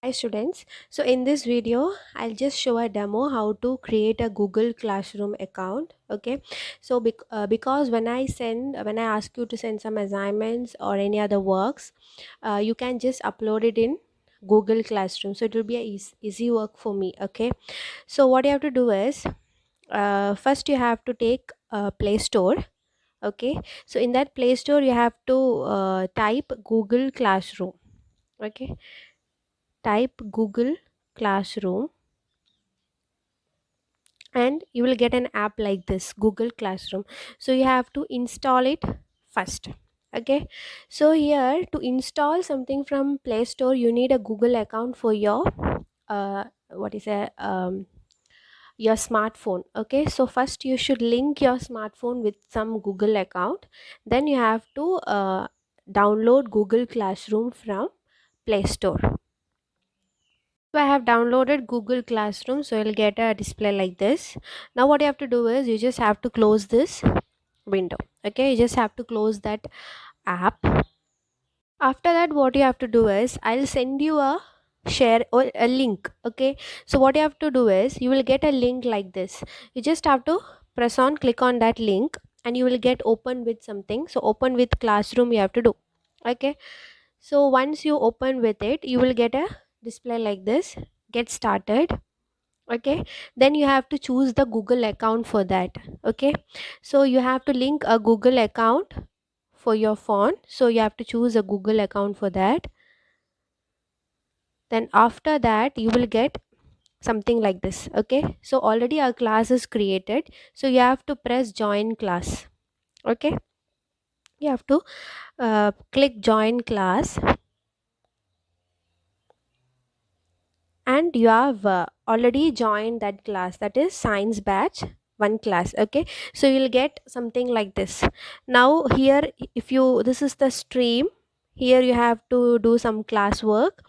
Hi students, so in this video I'll just show a demo how to create a Google Classroom account. Okay, so because when I ask you to send some assignments or any other works, you can just upload it in Google Classroom, so it will be a easy work for me. Okay, so what you have to do is first you have to take Play Store. Okay, so in that Play Store you have to type Google Classroom. Okay, type Google Classroom and you will get an app like this, Google Classroom. So you have to install it first. Okay, so here to install something from Play Store you need a Google account for your what is a your smartphone. Okay, so first you should link your smartphone with some Google account, then you have to download Google Classroom from Play Store. So I have downloaded Google Classroom, so you'll get a display like this. Now what you have to do is you just have to close this window. Okay, you just have to close that app. After that, what you have to do is I'll send you a share or a link. Okay, so what you have to do is you will get a link like this. You just have to click on that link, and you will get open with something. So open with Classroom you have to do. Okay, so once you open with it you will get a display like this, get started. Okay, then you have to choose the Google account for that. Okay, so you have to link a Google account for your phone, so you have to choose a Google account for that. Then after that you will get something like this. Okay, so already our class is created, so you have to press join class. Okay, you have to click join class, and you have already joined that class, that is science batch 1 class. Okay, so you'll get something like this. Now here, if you this is the stream, here you have to do some classwork.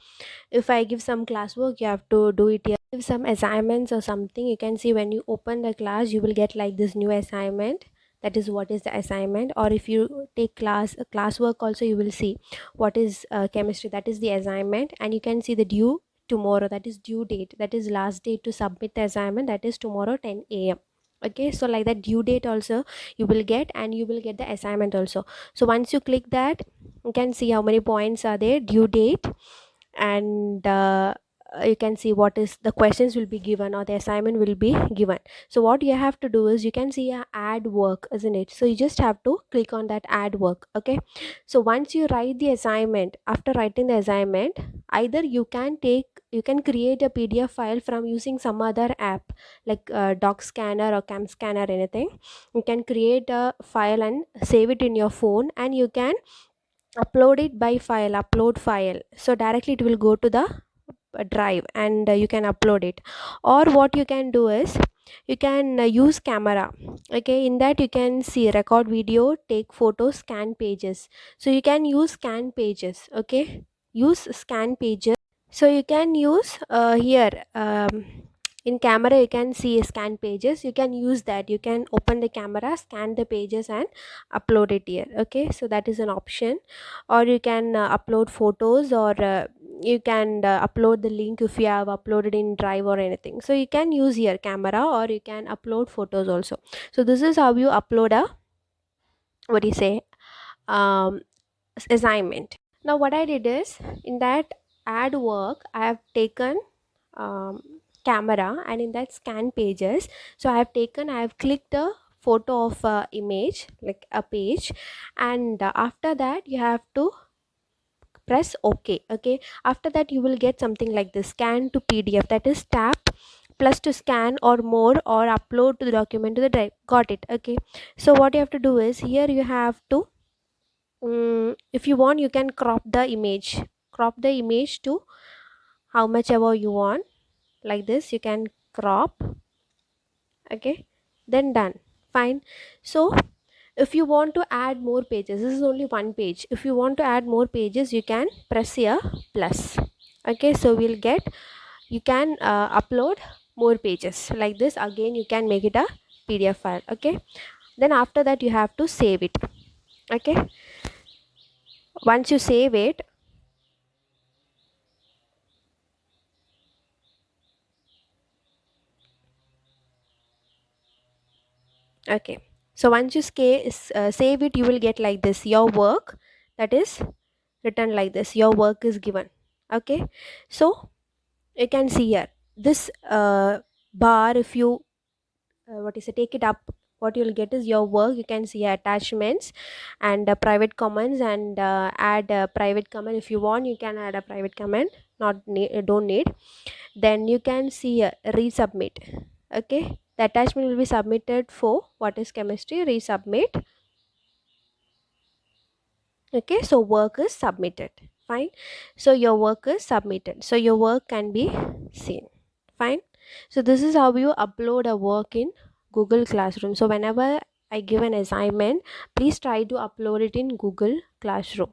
If I give some classwork you have to do it here. If some assignments or something, you can see when you open the class you will get like this new assignment, that is what is the assignment. Or if you take classwork also, you will see what is chemistry, that is the assignment. And you can see the due tomorrow, that is due date, that is last date to submit the assignment, that is tomorrow 10 a.m. Okay, so like that due date also you will get, and you will get the assignment also. So once you click that, you can see how many points are there, due date, and you can see what is the questions will be given or the assignment will be given. So what you have to do is you can see a add work, isn't it? So you just have to click on that add work. Okay, so once you write the assignment, after writing the assignment, either you can create a PDF file from using some other app like Doc Scanner or Cam Scanner, anything. You can create a file and save it in your phone, and you can upload it by upload file, so directly it will go to the drive, and you can upload it. Or what you can do is you can use camera. Okay, in that you can see record video, take photos, scan pages. So you can use scan pages. Okay, use scan pages. So you can use here in camera you can see scan pages, you can use that. You can open the camera, scan the pages and upload it here. Okay, so that is an option. Or you can upload photos, or you can upload the link if you have uploaded in drive or anything. So you can use here camera, or you can upload photos also. So this is how you upload a, what do you say, um, assignment. Now what I did is, in that add work I have taken um, camera, and in that scan pages, so I have clicked a photo of a image, like a page. And after that you have to press OK. Okay, after that you will get something like this, scan to PDF, that is tap plus to scan or more, or upload to the document to the drive. Got it? Okay, so what you have to do is, here you have to if you want you can crop the image to how much ever you want, like this you can crop. Okay, then done, fine. So if you want to add more pages, this is only one page. If you want to add more pages you can press here plus. Okay, so we'll get, you can upload more pages like this. Again you can make it a PDF file. Okay, then after that you have to save it. Okay, once you save it, Okay, so once you save it, you will get like this, your work, that is written like this, your work is given. Okay, so you can see here this bar, if you what is it, take it up, what you'll get is your work. You can see attachments and private comments, and add a private comment. If you want, you can add a private comment, don't need. Then you can see resubmit. Okay, the attachment will be submitted for what is chemistry, resubmit. Okay, so work is submitted. Fine, so your work is submitted, so your work can be seen. Fine, so this is how you upload a work in Google Classroom. So whenever I give an assignment, please try to upload it in Google Classroom.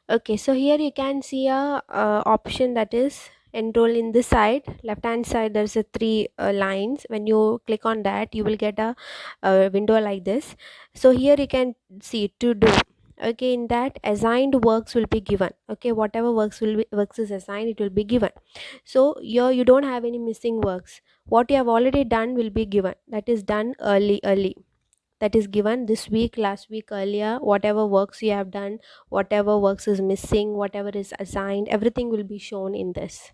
Okay, so here you can see a option, that is enroll. In this side, left hand side, there's a three lines. When you click on that, you will get a window like this. So here you can see to do. Okay, in that, assigned works will be given. Okay, whatever works is assigned, it will be given. So here you don't have any missing works. What you have already done will be given, that is done early, that is given this week, last week, earlier. Whatever works you have done, whatever works is missing, whatever is assigned, everything will be shown in this.